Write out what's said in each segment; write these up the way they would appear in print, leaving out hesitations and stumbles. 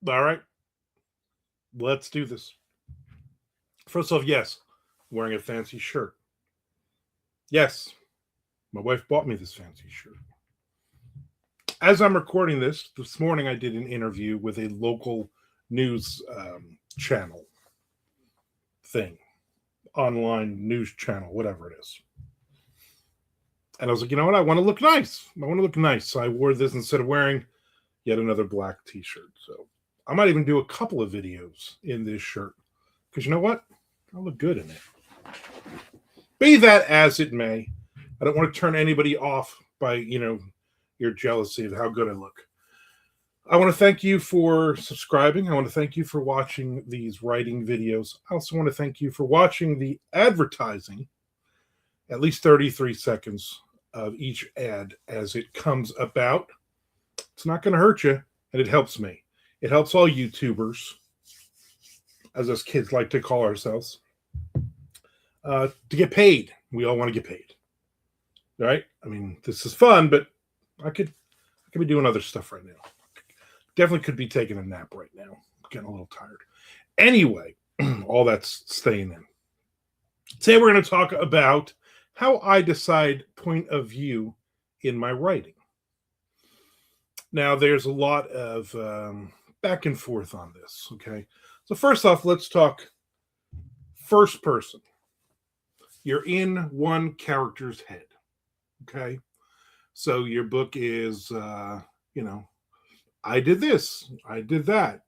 All right, let's do this. First off, yes, wearing a fancy shirt. Yes, my wife bought me this fancy shirt. As I'm recording this morning I did an interview with a local news channel thing, online news channel, whatever it is. And I was like, you know what? I want to look nice. I want to look nice. So I wore this instead of wearing yet another black t shirt. So I might even do a couple of videos in this shirt because you know what? I look good in it. Be that as it may, I don't want to turn anybody off by, your jealousy of how good I look. I want to thank you for subscribing. I want to thank you for watching these writing videos. I also want to thank you for watching the advertising, at least 33 seconds of each ad as it comes about. It's not going to hurt you, and it helps me. It helps all YouTubers, as us kids like to call ourselves, to get paid. We all want to get paid, right? I mean, this is fun, but I could be doing other stuff right now. Definitely could be taking a nap right now. I'm getting a little tired. Anyway, all that's staying in. Today we're going to talk about how I decide point of view in my writing. Now, there's a lot of back and forth on this, okay? So first off, let's talk first person. You're in one character's head, okay? So your book is, I did this, I did that.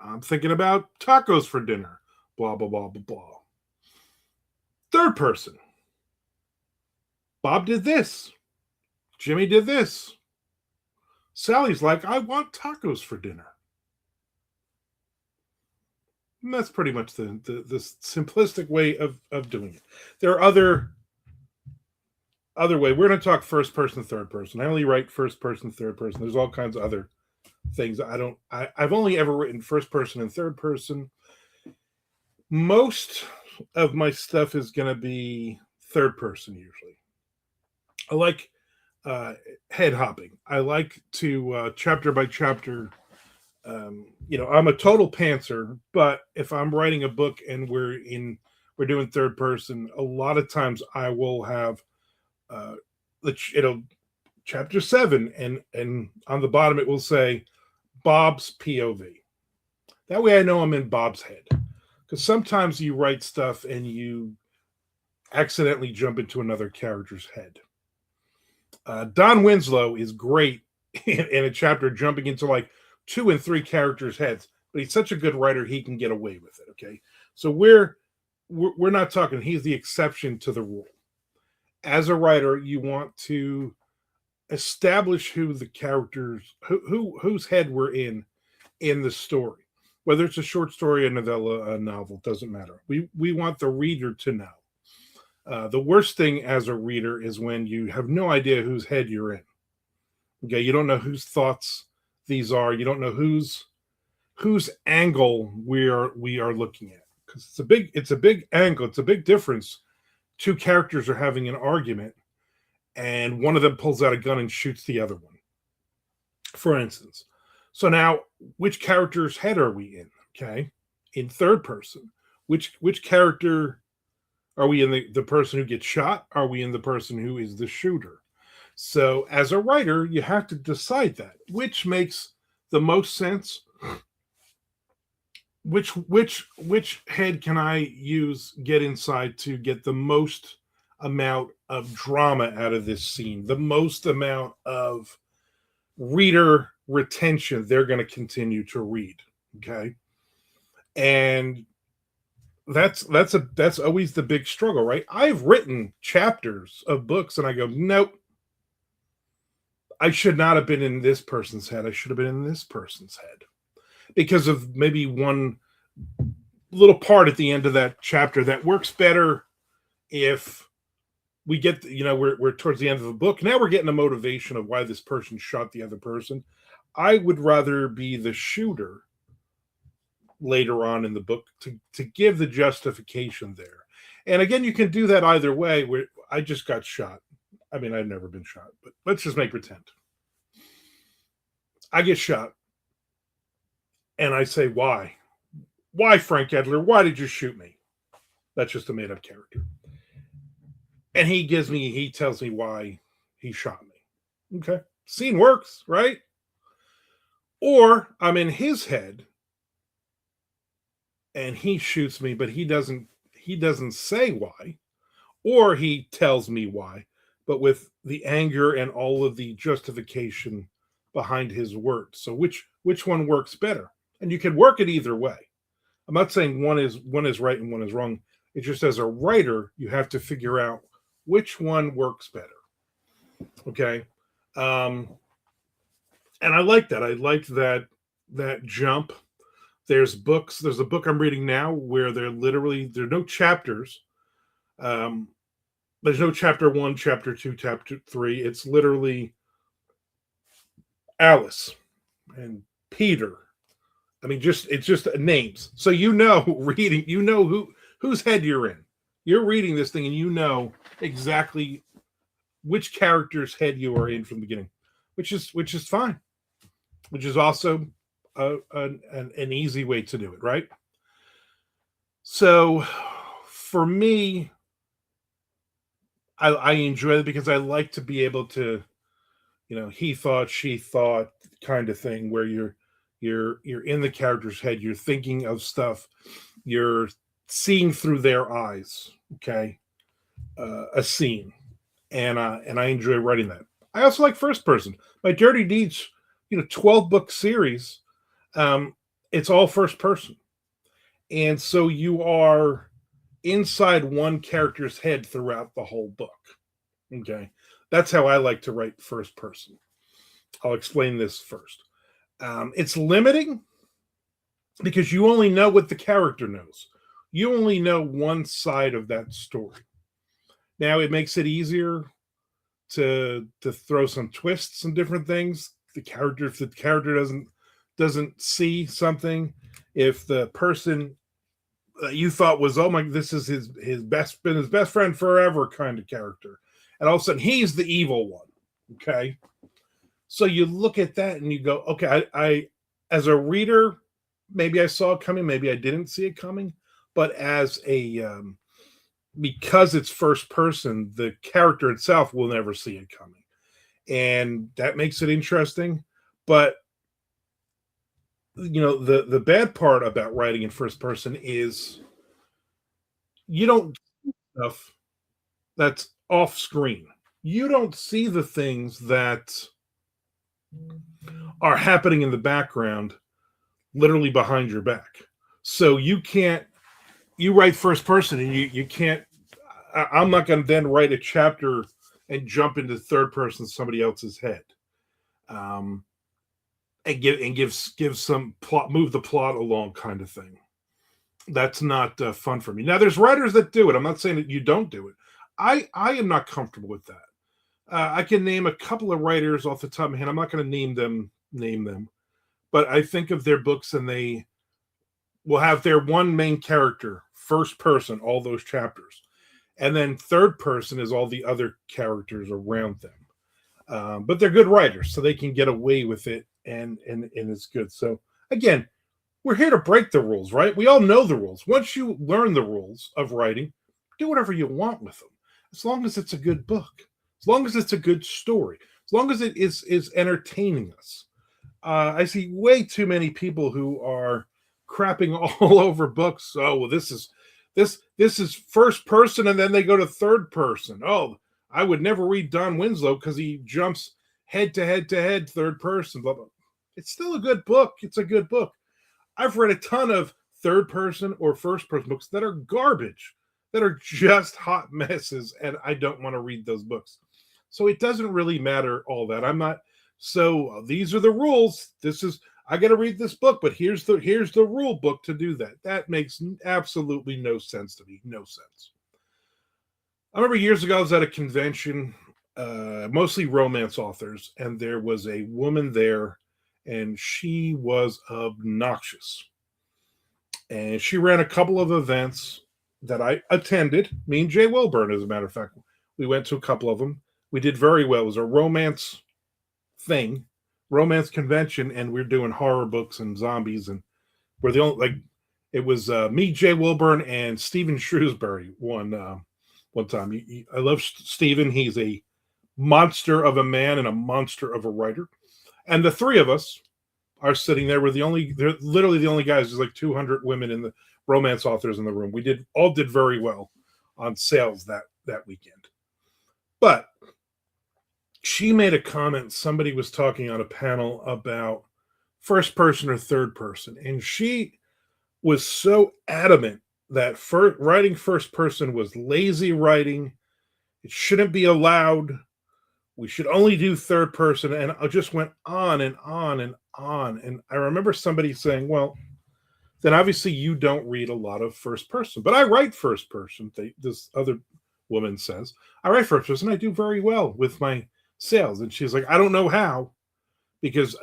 I'm thinking about tacos for dinner, blah, blah, blah, blah, blah. Third person. Bob did this. Jimmy did this. Sally's like, I want tacos for dinner. And that's pretty much the simplistic way of doing it. There are other way. We're going to talk first person, third person. I only write first person, third person. There's all kinds of other things. I've only ever written first person and third person. Most of my stuff is going to be third person usually. I like head hopping. I like to chapter by chapter. I'm a total pantser, but if I'm writing a book and we're doing third person, a lot of times I will have chapter 7, and on the bottom it will say Bob's POV. That way I know I'm in Bob's head, because sometimes you write stuff and you accidentally jump into another character's head. Don Winslow is great in a chapter jumping into like 2 and 3 characters' heads, but he's such a good writer he can get away with it. Okay, so we're not talking. He's the exception to the rule. As a writer, you want to establish who the characters, whose head we're in the story. Whether it's a short story, a novella, a novel, doesn't matter. We want the reader to know. The worst thing as a reader is when you have no idea whose head you're in. Okay, you don't know whose thoughts these are. You don't know whose angle we are looking at, because it's a big angle. It's a big difference. 2 characters are having an argument, and one of them pulls out a gun and shoots the other one, for instance. So now, which character's head are we in? Okay, in third person, which character are we in? The person who gets shot? Are we in the person who is the shooter? So as a writer, you have to decide that, which makes the most sense. Which head can I get inside to get the most amount of drama out of this scene, the most amount of reader retention they're going to continue to read. Okay, and that's always the big struggle, right? I've written chapters of books and I go, nope, I should not have been in this person's head. I should have been in this person's head, because of maybe one little part at the end of that chapter that works better if we get, we're towards the end of the book. Now we're getting a motivation of why this person shot the other person. I would rather be the shooter later on in the book to give the justification there. And again, you can do that either way. Where I just got shot. I mean, I've never been shot, but let's just make pretend. I get shot. And I say, why? Why, Frank Edler? Why did you shoot me? That's just a made up character. And he tells me why he shot me. Okay. Scene works, right? Or I'm in his head and he shoots me, but he doesn't say why. Or he tells me why, but with the anger and all of the justification behind his words. So which one works better? And you can work it either way. I'm not saying one is right and one is wrong. It's just as a writer, you have to figure out which one works better. Okay. And I like that. I liked that jump. There's books. There's a book I'm reading now where there are no chapters. There's no chapter 1, chapter 2, chapter 3. It's literally Alice and Peter. I mean, it's just names. So reading, whose head you're in. You're reading this thing and you know exactly which character's head you are in from the beginning, which is fine. Which is also an easy way to do it, right? So for me, I enjoy it because I like to be able to, he thought, she thought kind of thing where you're in the character's head, you're thinking of stuff, you're seeing through their eyes, okay, a scene, and I enjoy writing that. I also like first person. My Dirty Deeds, 12-book series, it's all first person, and so you are inside one character's head throughout the whole book. Okay, that's how I like to write first person. I'll explain this first. It's limiting because you only know what the character knows. You only know one side of that story. Now it makes it easier to throw some twists and different things. If the character doesn't see something, if the person that you thought was, oh my, this is his best friend forever kind of character, and all of a sudden he's the evil one. Okay, so you look at that and you go, okay, I as a reader, maybe I saw it coming, maybe I didn't see it coming, but as a because it's first person, the character itself will never see it coming, and that makes it interesting. But the bad part about writing in first person is you don't see stuff that's off screen. You don't see the things that are happening in the background, literally behind your back. So you write first person and you can't, I'm not going to then write a chapter and jump into third person somebody else's head. And give some plot, move the plot along kind of thing. That's not fun for me. Now, there's writers that do it. I'm not saying that you don't do it. I am not comfortable with that. I can name a couple of writers off the top of my head. I'm not going to name them, but I think of their books and they will have their one main character, first person, all those chapters, and then third person is all the other characters around them. But they're good writers, so they can get away with it, and it's good. So again, we're here to break the rules, right? We all know the rules. Once you learn the rules of writing, do whatever you want with them, as long as it's a good book, as long as it's a good story, as long as it is entertaining us. I see way too many people who are crapping all over books. Oh, well, this is first person, and then they go to third person. Oh, I would never read Don Winslow because he jumps head to head to head, third person. Blah, blah. It's still a good book. It's a good book. I've read a ton of third person or first person books that are garbage, that are just hot messes, and I don't want to read those books. So it doesn't really matter all that. I'm not. So these are the rules. I got to read this book, but here's the rule book to do that. That makes absolutely no sense to me. No sense. I remember years ago I was at a convention, mostly romance authors, and there was a woman there, and she was obnoxious. And she ran a couple of events that I attended. Me and Jay Wilburn, as a matter of fact, we went to a couple of them. We did very well. It was a romance convention, and we're doing horror books and zombies, and We're the only, like, it was me, Jay Wilburn, and Stephen Shrewsbury one time. I love Stephen. He's a monster of a man and a monster of a writer. And the three of us are sitting there. They're literally the only guys. There's like 200 women in the romance authors in the room. We all did very well on sales that weekend. But she made a comment. Somebody was talking on a panel about first person or third person. And she was so adamant that writing first person was lazy writing. It shouldn't be allowed. We should only do third person. And I just went on and on and on. And I remember somebody saying, well, then obviously you don't read a lot of first person. But I write first person. This other woman says, I write first person. I do very well with my sales. And she's like, I don't know how, because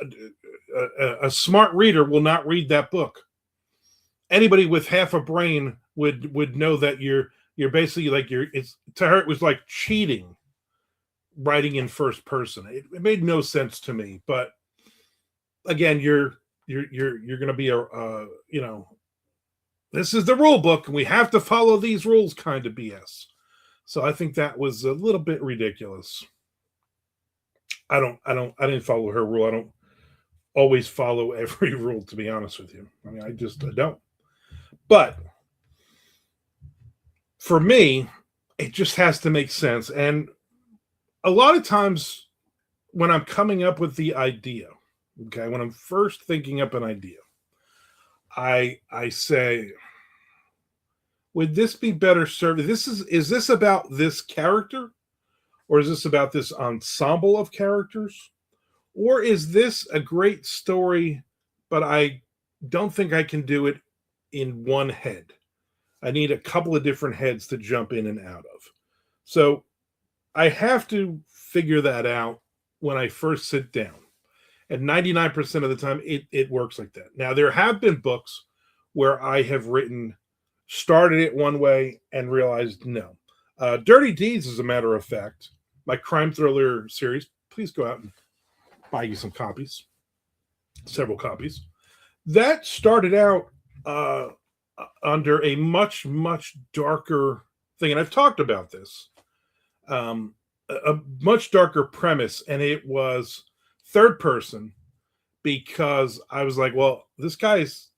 a smart reader will not read that book. Anybody with half a brain would know that you're basically like it's to her it was like cheating writing in first person. It made no sense to me. But again, you're going to be this is the rule book and we have to follow these rules kind of BS. So I think that was a little bit ridiculous. I didn't follow her rule. I don't always follow every rule, to be honest with you. I mean, I don't. But for me, it just has to make sense. And a lot of times when I'm coming up with the idea, okay, when I'm first thinking up an idea, I say, would this be better served? Is this about this character? Or is this about this ensemble of characters? Or is this a great story, but I don't think I can do it in one head? I need a couple of different heads to jump in and out of. So I have to figure that out when I first sit down. And 99% of the time, it works like that. Now, there have been books where I have started it one way and realized no. Dirty Deeds, as a matter of fact, my crime thriller series, please go out and buy you some copies, several copies. That started out under a much, much darker thing. And I've talked about this, a much darker premise. And it was third person because I was like, well, this guy is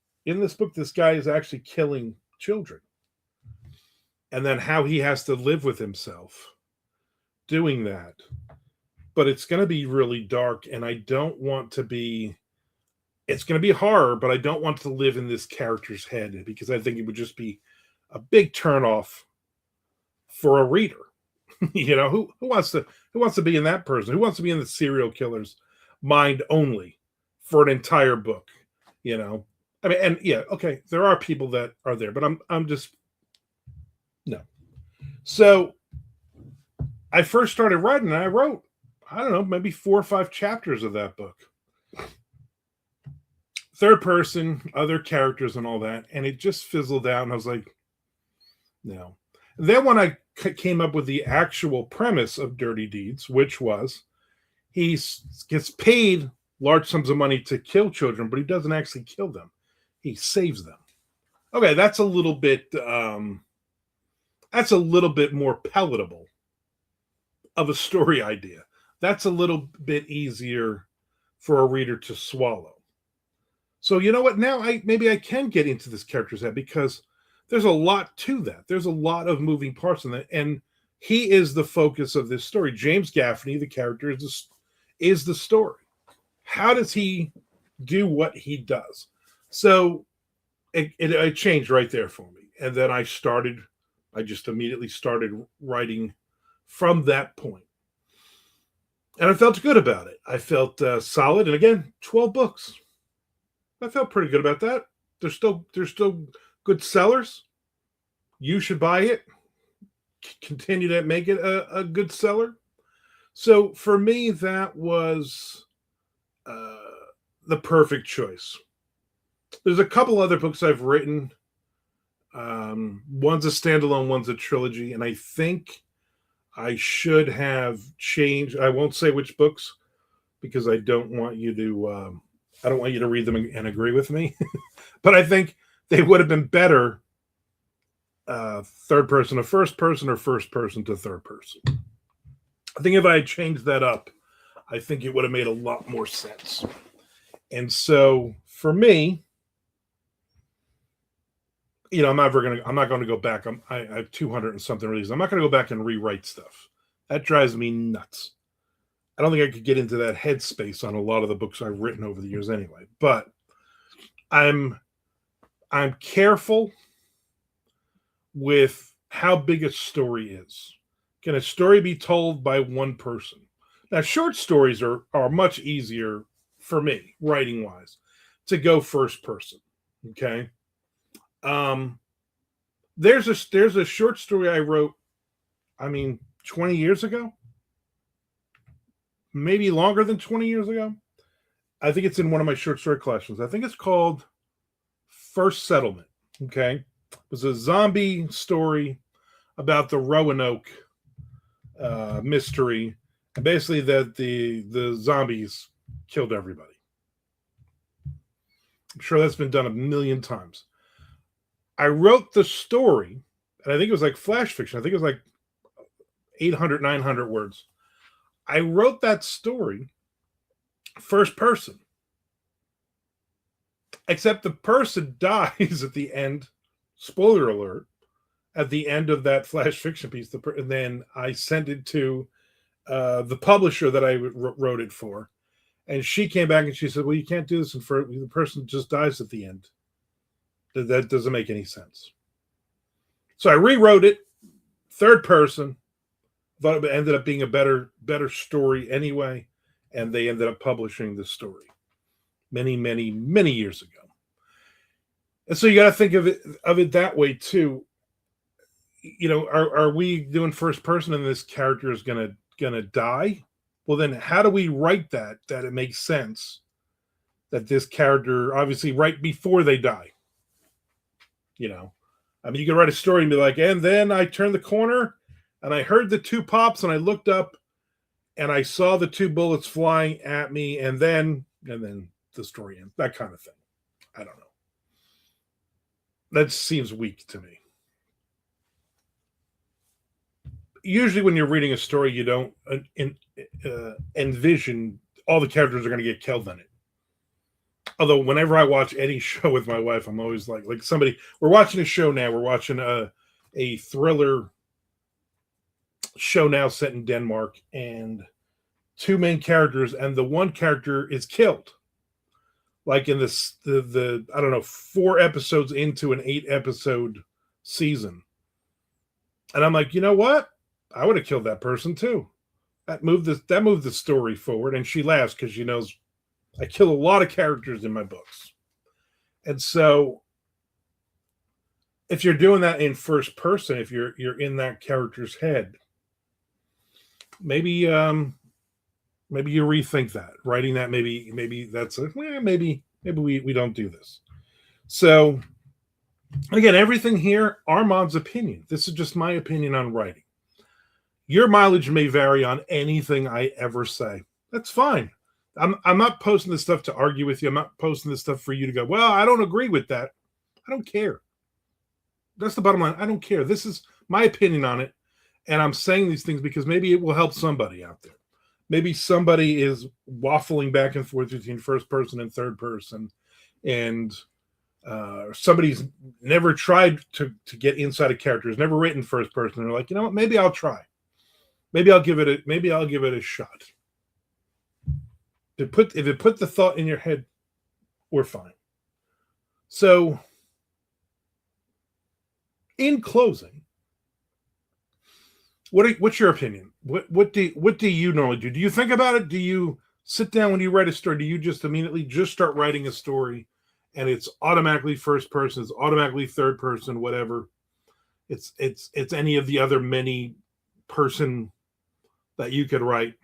actually killing children. And then how he has to live with himself doing that. But it's going to be really dark. And I don't want to be... It's going to be horror, but I don't want to live in this character's head because I think it would just be a big turnoff for a reader. Who wants to be in that person? Who wants to be in the serial killer's mind only for an entire book? I mean, and yeah, okay, there are people that are there, but I'm just no. So I first started writing, and I wrote, I don't know, maybe 4 or 5 chapters of that book. Third person, other characters and all that. And it just fizzled out. And I was like, no. And then when I came up with the actual premise of Dirty Deeds, which was he gets paid large sums of money to kill children, but he doesn't actually kill them. He saves them. Okay, that's a little bit more palatable of a story idea. That's a little bit easier for a reader to swallow. So you know what? Now maybe I can get into this character's head because there's a lot to that. There's a lot of moving parts in that, and he is the focus of this story. James Gaffney, the character, is the story. How does he do what he does? So it changed right there for me, and then I just immediately started writing from that point, and I felt good about it. I felt solid, and again, 12 books. I felt pretty good about that. They're still good sellers. You should buy it. Continue to make it a good seller. So for me, that was the perfect choice. There's a couple other books I've written. One's a standalone, one's a trilogy, and I think I should have changed. I won't say which books because I don't want you to I don't want you to read them and agree with me, but I think they would have been better third person to first person or first person to third person. I think if I had changed that up, I think it would have made a lot more sense. And so for me, I'm not going to go back. I have 200 and something releases. I'm not going to go back and rewrite stuff. That drives me nuts. I don't think I could get into that headspace on a lot of the books I've written over the years anyway. But I'm careful with how big a story is. Can a story be told by one person? Now, short stories are much easier for me, writing wise, to go first person. Okay. There's a short story I wrote, 20 years ago, maybe longer than 20 years ago. I think it's in one of my short story collections. I think it's called First Settlement. Okay. It was a zombie story about the Roanoke mystery. And basically that the zombies killed everybody. I'm sure that's been done a million times. I wrote the story, and I think it was like flash fiction. I think it was like 800, 900 words. I wrote that story first person. Except the person dies at the end. Spoiler alert. At the end of that flash fiction piece. And then I sent it to the publisher that I wrote it for. And she came back and she said, well, you can't do this. And the person just dies at the end. That doesn't make any sense. So I rewrote it, third person. Thought it ended up being a better story anyway. And they ended up publishing the story many, many, many years ago. And so you got to think of it that way too. Are we doing first person and this character is gonna die? Well, then how do we write that it makes sense that this character, obviously right before they die, you can write a story and be like, and then I turned the corner and I heard the two pops and I looked up and I saw the two bullets flying at me and then the story ends. That kind of thing. I don't know. That seems weak to me. Usually when you're reading a story, you don't envision all the characters are going to get killed in it. Although whenever I watch any show with my wife, I'm always like somebody, we're watching a show now. We're watching a thriller show now set in Denmark, and two main characters, and the one character is killed. Like in the I don't know, 4 episodes into an 8 episode season. And I'm like, you know what? I would have killed that person too. That moved the story forward. And she laughs because she knows I kill a lot of characters in my books. And so if you're doing that in first person, if you're in that character's head, maybe you rethink that. Writing that maybe that's maybe we don't do this. So again, everything here, Armand's opinion. This is just my opinion on writing. Your mileage may vary on anything I ever say. That's fine. I'm not posting this stuff to argue with you. I'm not posting this stuff for you to go, well, I don't agree with that. I don't care. That's the bottom line. I don't care. This is my opinion on it. And I'm saying these things because maybe it will help somebody out there. Maybe somebody is waffling back and forth between first person and third person. And somebody's never tried to get inside a character, has never written first person. They're like, you know what? Maybe I'll try. Maybe I'll give it a shot. If it put the thought in your head, we're fine. So, in closing, what's your opinion? What do you normally do? Do you think about it? Do you sit down when you write a story? Do you just immediately just start writing a story, and it's automatically first person, it's automatically third person, whatever? It's any of the other many person that you could write.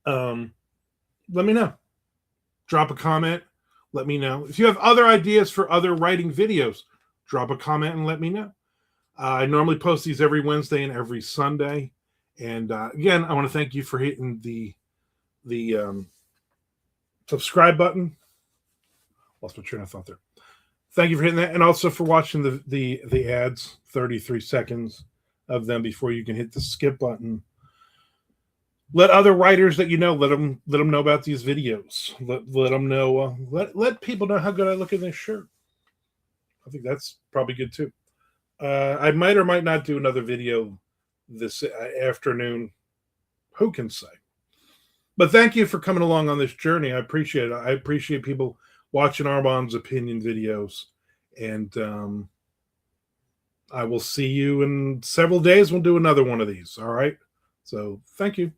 Let me know. Drop a comment. Let me know. If you have other ideas for other writing videos, drop a comment and let me know. I normally post these every Wednesday and every Sunday. And again, I want to thank you for hitting the subscribe button. Lost my train of thought there. Thank you for hitting that, and also for watching the ads. 33 seconds of them before you can hit the skip button. Let other writers that you know, let them know about these videos. Let them know. Let people know how good I look in this shirt. I think that's probably good too. I might or might not do another video this afternoon. Who can say? But thank you for coming along on this journey. I appreciate it. I appreciate people watching Armand's opinion videos. And I will see you in several days. We'll do another one of these. All right. So thank you.